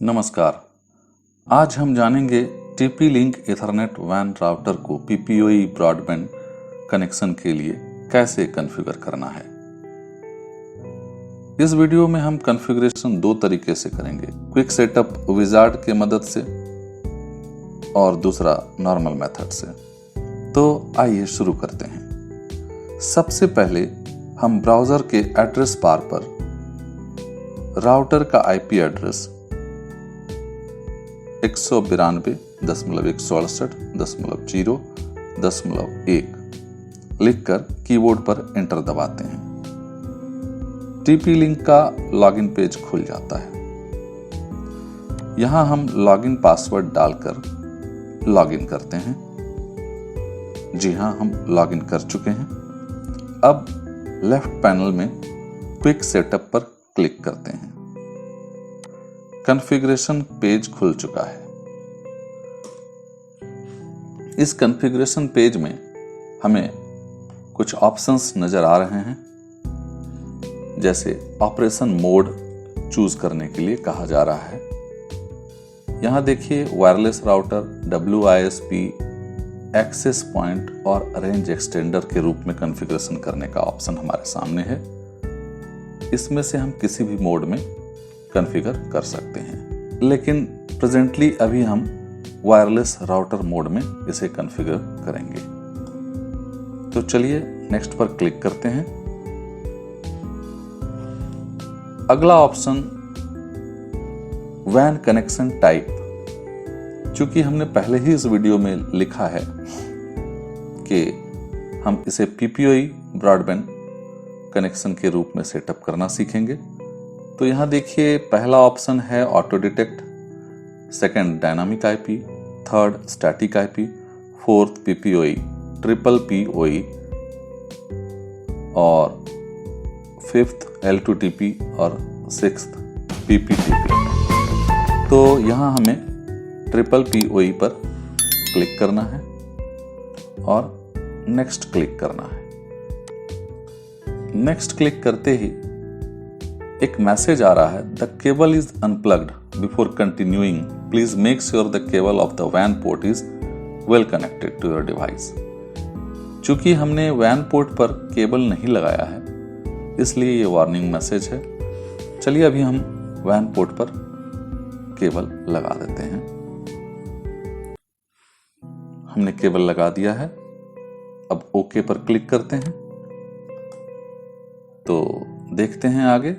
नमस्कार। आज हम जानेंगे TP-Link ईथरनेट WAN राउटर को PPOE ब्रॉडबैंड कनेक्शन के लिए कैसे कॉन्फ़िगर करना है। इस वीडियो में हम कॉन्फ़िगरेशन दो तरीके से करेंगे, क्विक सेटअप विजार्ड के मदद से और दूसरा नॉर्मल मेथड से। तो आइए शुरू करते हैं। सबसे पहले हम ब्राउज़र के एड्रेस बार पर राउटर का IP एड्रेस 192.168.0.1 लिखकर कीबोर्ड पर एंटर दबाते हैं। TP-Link का लॉगिन पेज खुल जाता है। यहां हम लॉगिन पासवर्ड डालकर लॉगिन करते हैं। जी हां, हम लॉगिन कर चुके हैं। अब लेफ्ट पैनल में क्विक सेटअप पर क्लिक करते हैं। कॉन्फ़िगरेशन पेज खुल चुका है। इस कॉन्फ़िगरेशन पेज में हमें कुछ ऑप्शंस नजर आ रहे हैं, जैसे ऑपरेशन मोड चूज करने के लिए कहा जा रहा है। यहां देखिए wireless router, WISP, access point और रेंज एक्सटेंडर के रूप में कॉन्फ़िगरेशन करने का ऑप्शन हमारे सामने है। इसमें से हम किसी भी मोड में कॉन्फ़िगर कर सकते हैं, लेकिन प्रेजेंटली अभी हम वायरलेस राउटर मोड में इसे कॉन्फ़िगर करेंगे। तो चलिए नेक्स्ट पर क्लिक करते हैं। अगला ऑप्शन WAN कनेक्शन टाइप। चूंकि हमने पहले ही इस वीडियो में लिखा है कि हम इसे PPOE ब्रॉडबैंड कनेक्शन के रूप में सेटअप करना सीखेंगे। तो यहां देखिए पहला ऑप्शन है auto detect, second dynamic IP, third static IP, fourth PPOE, triple POE और फिफ्थ L2TP और सिक्स्थ PPTP। तो यहां हमें ट्रिपल POE पर क्लिक करना है और नेक्स्ट क्लिक करना है। नेक्स्ट क्लिक करते ही एक मैसेज आ रहा है, the cable is unplugged before continuing, please make sure the cable of the WAN port is well connected to your device. चूंकि हमने WAN पोर्ट पर केबल नहीं लगाया है, इसलिए ये वार्निंग मैसेज है। चलिए अभी हम WAN पोर्ट पर केबल लगा देते हैं। हमने केबल लगा दिया है। अब ओके पर क्लिक करते हैं। तो देखते हैं आगे।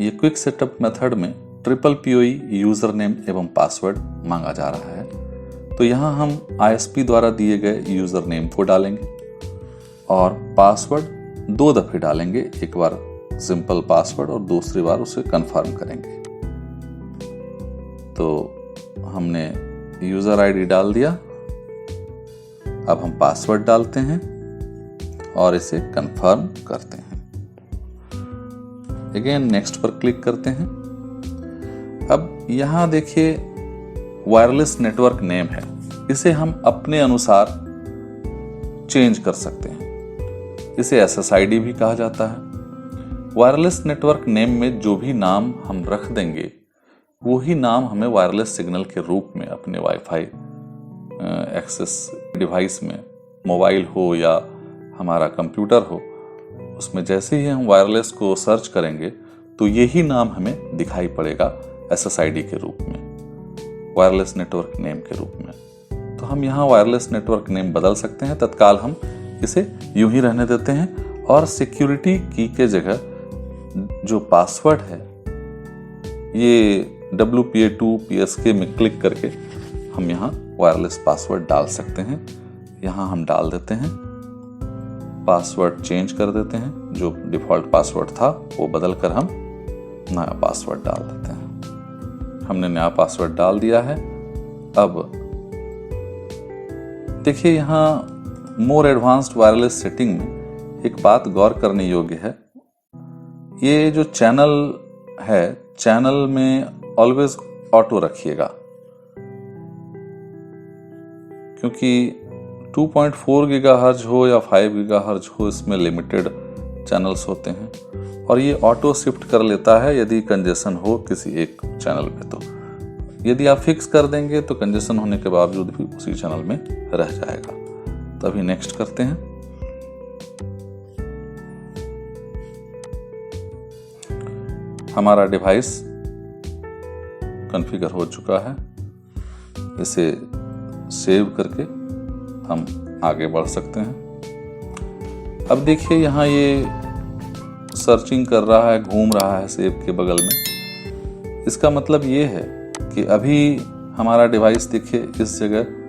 ये क्विक सेटअप मेथड में ट्रिपल POE यूजर नेम एवं पासवर्ड मांगा जा रहा है। तो यहां हम ISP द्वारा दिए गए यूजर नेम को डालेंगे और पासवर्ड 2 दफे डालेंगे। एक बार सिंपल पासवर्ड और दूसरी बार उसे कंफर्म करेंगे। तो हमने यूजर ID डाल दिया। अब हम पासवर्ड डालते हैं और इसे कंफर्म करते हैं। अगेन नेक्स्ट पर क्लिक करते हैं। अब यहां देखिए वायरलेस नेटवर्क नेम है, इसे हम अपने अनुसार चेंज कर सकते हैं। इसे SSID भी कहा जाता है। वायरलेस नेटवर्क नेम में जो भी नाम हम रख देंगे, वही नाम हमें वायरलेस सिग्नल के रूप में अपने वाईफाई एक्सेस डिवाइस में, मोबाइल हो या हमारा कंप्यूटर हो, उसमें जैसे ही हम वायरलेस को सर्च करेंगे तो यही नाम हमें दिखाई पड़ेगा SSID के रूप में, वायरलेस नेटवर्क नेम के रूप में। तो हम यहाँ वायरलेस नेटवर्क नेम बदल सकते हैं। तत्काल हम इसे यूं ही रहने देते हैं और सिक्योरिटी की के जगह जो पासवर्ड है, ये WPA2 PSK में क्लिक करके हम यहाँ वायरलेस पासवर्ड डाल सकते हैं। यहाँ हम डाल देते हैं, पासवर्ड चेंज कर देते हैं। जो डिफॉल्ट पासवर्ड था वो बदल कर हम नया पासवर्ड डाल देते हैं। हमने नया पासवर्ड डाल दिया है। अब देखिए यहाँ मोर एडवांस्ड वायरलेस सेटिंग में एक बात गौर करने योग्य है। ये जो चैनल है, चैनल में ऑलवेज ऑटो रखिएगा, क्योंकि 2.4 गीगाहर्ट्ज हो या 5 गीगाहर्ट्ज हो, इसमें लिमिटेड चैनल्स होते हैं और ये ऑटो शिफ्ट कर लेता है यदि कंजेशन हो किसी एक चैनल पे। यदि आप फिक्स कर देंगे तो कंजेशन होने के बावजूद भी उसी चैनल में रह जाएगा। तो अभी नेक्स्ट करते हैं। हमारा डिवाइस कॉन्फ़िगर हो चुका है। इसे सेव करके हम आगे बढ़ सकते हैं। अब देखिए यहाँ ये सर्चिंग कर रहा है, घूम रहा है सेव के बगल में। इसका मतलब ये है कि अभी हमारा डिवाइस देखिए इस जगह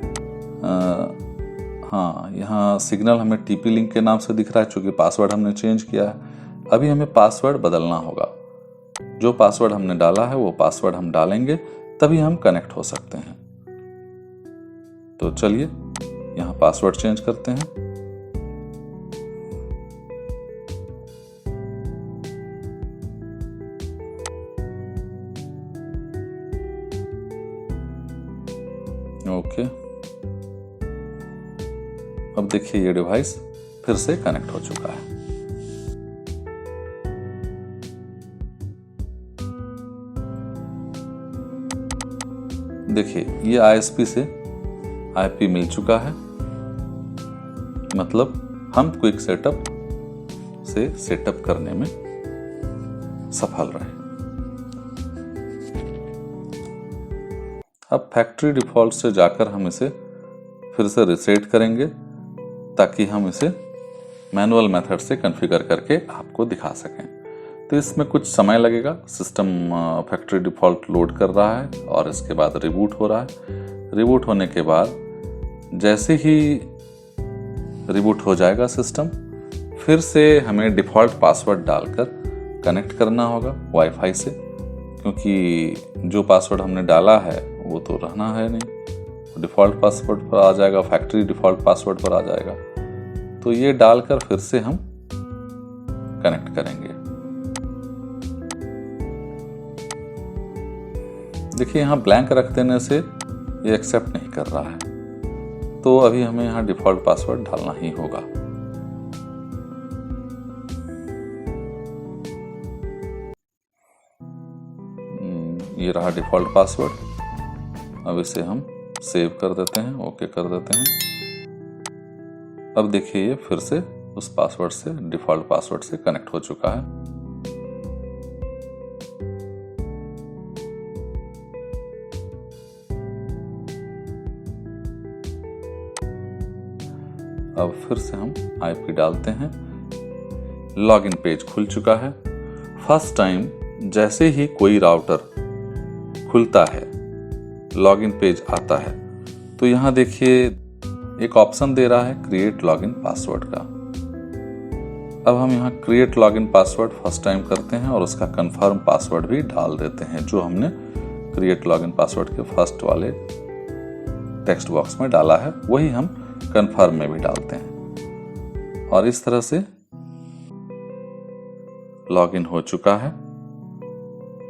हाँ, यहाँ सिग्नल हमें टीपी लिंक के नाम से दिख रहा है, चूंकि पासवर्ड हमने चेंज किया है। अभी हमें पासवर्ड बदलना होगा। जो पासवर्ड हमने डाला है वो पासवर्ड हम डालेंगे, तभी हम कनेक्ट हो सकते हैं। तो चलिए यहाँ पासवर्ड चेंज करते हैं। ओके, अब देखिए ये डिवाइस फिर से कनेक्ट हो चुका है। देखिए ये आईएसपी से आईपी मिल चुका है, मतलब हम क्विक सेटअप से सेटअप करने में सफल रहे। अब फैक्ट्री डिफॉल्ट से जाकर हम इसे फिर से रिसेट करेंगे, ताकि हम इसे मैनुअल मेथड से कॉन्फ़िगर करके आपको दिखा सकें। तो इसमें कुछ समय लगेगा। सिस्टम फैक्ट्री डिफॉल्ट लोड कर रहा है और इसके बाद रिबूट हो रहा है। रिबूट होने के बाद जैसे ही रिबूट हो जाएगा सिस्टम, फिर से हमें डिफ़ॉल्ट पासवर्ड डालकर कनेक्ट करना होगा वाईफाई से, क्योंकि जो पासवर्ड हमने डाला है वो तो रहना है नहीं, डिफ़ॉल्ट पासवर्ड पर आ जाएगा, फैक्ट्री डिफ़ॉल्ट पासवर्ड पर आ जाएगा। तो ये डालकर फिर से हम कनेक्ट करेंगे। देखिए यहाँ ब्लैंक रख देने से ये एक्सेप्ट नहीं कर रहा है, तो अभी हमें यहाँ डिफ़ॉल्ट पासवर्ड डालना ही होगा। ये रहा डिफ़ॉल्ट पासवर्ड। अब इसे हम सेव कर देते हैं, ओके कर देते हैं। अब देखिए ये फिर से उस पासवर्ड से, डिफ़ॉल्ट पासवर्ड से कनेक्ट हो चुका है। अब फिर से हम आईपी डालते हैं। लॉगिन पेज खुल चुका है। फर्स्ट टाइम जैसे ही कोई राउटर खुलता है, लॉगिन पेज आता है, तो यहाँ देखिए एक ऑप्शन दे रहा है क्रिएट लॉगिन पासवर्ड का। अब हम यहाँ create login password first time करते हैं और उसका कंफर्म पासवर्ड भी डाल देते हैं, जो हमने क्रिएट लॉगिन पासवर्ड के फर्स्ट वाले टेक्स्ट बॉक्स में डाला है, वही हम कंफर्म में भी डालते हैं। और इस तरह से लॉगिन हो चुका है।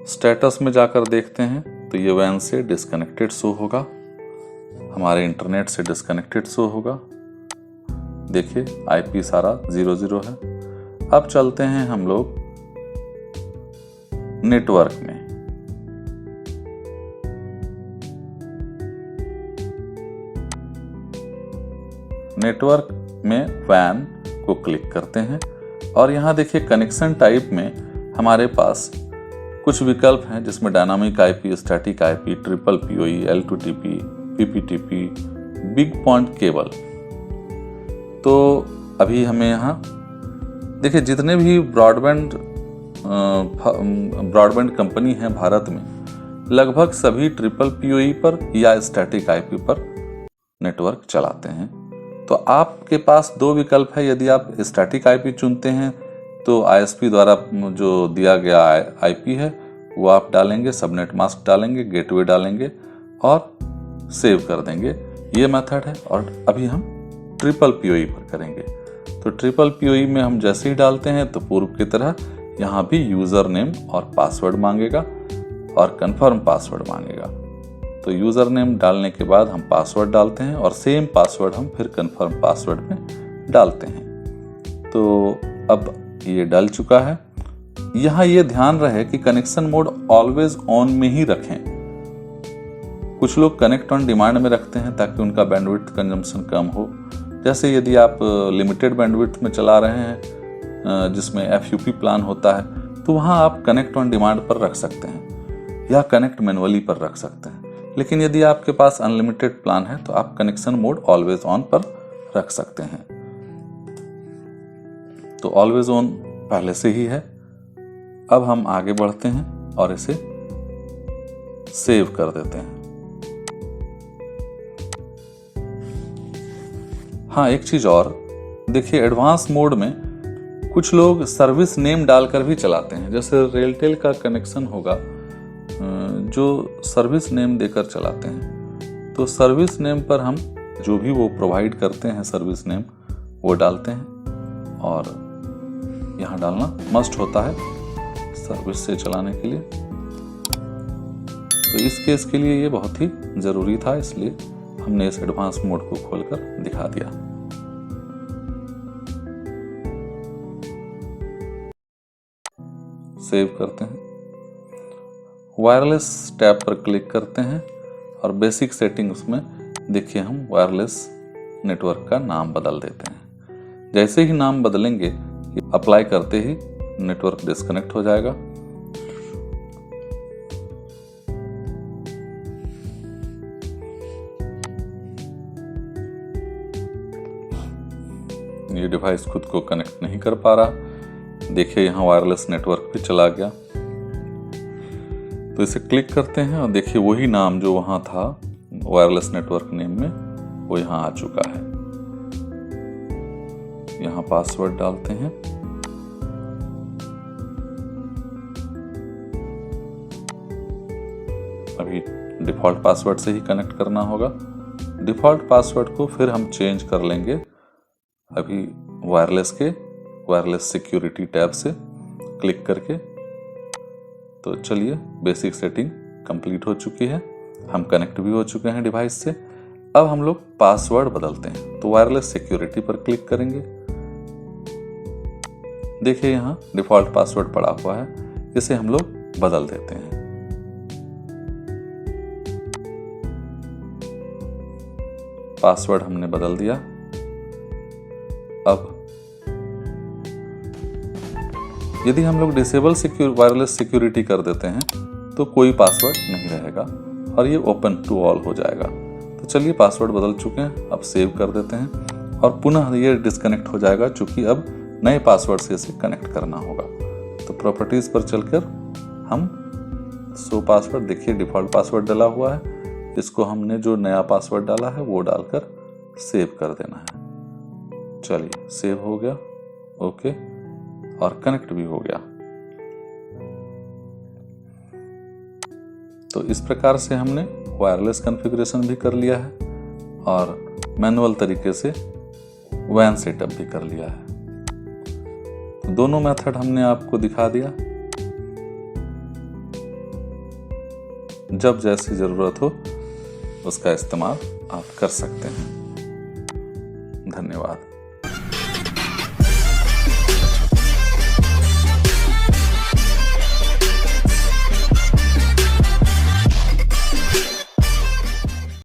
स्टेटस में जाकर देखते हैं तो ये वैन से डिस्कनेक्टेड शो होगा, हमारे इंटरनेट से डिस्कनेक्टेड शो होगा। देखिए आईपी सारा 00 है। अब चलते हैं हम लोग नेटवर्क में। नेटवर्क में वैन को क्लिक करते हैं और यहाँ देखिए कनेक्शन टाइप में हमारे पास कुछ विकल्प हैं, जिसमें dynamic IP, static IP, triple PoE, L2TP, PPTP, big point cable. तो अभी हमें यहाँ देखिए जितने भी ब्रॉडबैंड कंपनी हैं भारत में, लगभग सभी ट्रिपल पीओई पर या स्टैटिक आईपी पर नेटवर्क चलाते हैं। तो आपके पास दो विकल्प है। यदि आप स्टैटिक आईपी चुनते हैं तो आईएसपी द्वारा जो दिया गया आईपी है वो आप डालेंगे, सबनेट मास्क डालेंगे, गेटवे डालेंगे और सेव कर देंगे। ये मेथड है। और अभी हम ट्रिपल पीओई पर करेंगे। तो ट्रिपल पीओई में हम जैसे ही डालते हैं तो पूर्व की तरह यहाँ भी यूज़र नेम और पासवर्ड मांगेगा और कंफर्म पासवर्ड मांगेगा। तो यूज़र नेम डालने के बाद हम पासवर्ड डालते हैं और सेम पासवर्ड हम फिर कंफर्म पासवर्ड में डालते हैं। तो अब ये डल चुका है। यहाँ ये ध्यान रहे कि कनेक्शन मोड ऑलवेज ऑन में ही रखें, कुछ लोग कनेक्ट ऑन डिमांड में रखते हैं ताकि उनका बैंडविड्थ कंजम्पशन कम हो। जैसे यदि आप लिमिटेड बैंडविड्थ में चला रहे हैं जिसमें FUP प्लान होता है तो वहाँ आप कनेक्ट ऑन डिमांड पर रख सकते हैं या कनेक्ट मैनुअली पर रख सकते हैं। लेकिन यदि आपके पास अनलिमिटेड प्लान है तो आप कनेक्शन मोड ऑलवेज ऑन पर रख सकते हैं। तो ऑलवेज ऑन पहले से ही है। अब हम आगे बढ़ते हैं और इसे सेव कर देते हैं। हाँ, एक चीज और देखिए, एडवांस मोड में कुछ लोग सर्विस नेम डालकर भी चलाते हैं। जैसे रेलटेल का कनेक्शन होगा जो सर्विस नेम देकर चलाते हैं, तो सर्विस नेम पर हम जो भी वो प्रोवाइड करते हैं सर्विस नेम वो डालते हैं और यहाँ डालना मस्ट होता है सर्विस से चलाने के लिए। तो इस केस के लिए ये बहुत ही जरूरी था, इसलिए हमने इस एडवांस मोड को खोलकर दिखा दिया। सेव करते हैं, वायरलेस टैब पर क्लिक करते हैं और बेसिक सेटिंग्स में देखिए हम वायरलेस नेटवर्क का नाम बदल देते हैं। जैसे ही नाम बदलेंगे अप्लाई करते ही नेटवर्क डिस्कनेक्ट हो जाएगा। ये डिवाइस खुद को कनेक्ट नहीं कर पा रहा। देखिए यहाँ वायरलेस नेटवर्क भी चला गया। तो इसे क्लिक करते हैं और देखिए वही नाम जो वहां था वायरलेस नेटवर्क नेम में वो यहाँ आ चुका है। यहाँ पासवर्ड डालते हैं। अभी डिफॉल्ट पासवर्ड से ही कनेक्ट करना होगा। डिफॉल्ट पासवर्ड को फिर हम चेंज कर लेंगे अभी वायरलेस सिक्योरिटी टैब से क्लिक करके। तो चलिए, बेसिक सेटिंग कंप्लीट हो चुकी है, हम कनेक्ट भी हो चुके हैं डिवाइस से। अब हम लोग पासवर्ड बदलते हैं। तो वायरलेस सिक्योरिटी पर क्लिक करेंगे। देखिए यहाँ डिफॉल्ट पासवर्ड पड़ा हुआ है, इसे हम लोग बदल देते हैं। पासवर्ड हमने बदल दिया। अब यदि हम लोग डिसेबल वायरलेस सिक्योरिटी कर देते हैं तो कोई पासवर्ड नहीं रहेगा और ये ओपन टू ऑल हो जाएगा। तो चलिए, पासवर्ड बदल चुके हैं, अब सेव कर देते हैं और पुनः ये डिस्कनेक्ट हो जाएगा क्योंकि अब नए पासवर्ड से इसे कनेक्ट करना होगा। तो प्रॉपर्टीज पर चलकर हम शो पासवर्ड, देखिए डिफॉल्ट पासवर्ड डाला हुआ है, इसको हमने जो नया पासवर्ड डाला है वो डालकर सेव कर देना है। चलिए, सेव हो गया, ओके, और कनेक्ट भी हो गया। तो इस प्रकार से हमने वायरलेस कॉन्फ़िगरेशन भी कर लिया है और मैनुअल तरीके से WAN सेटअप भी कर लिया है। तो दोनों मेथड हमने आपको दिखा दिया। जब जैसी जरूरत हो उसका इस्तेमाल आप कर सकते हैं। धन्यवाद।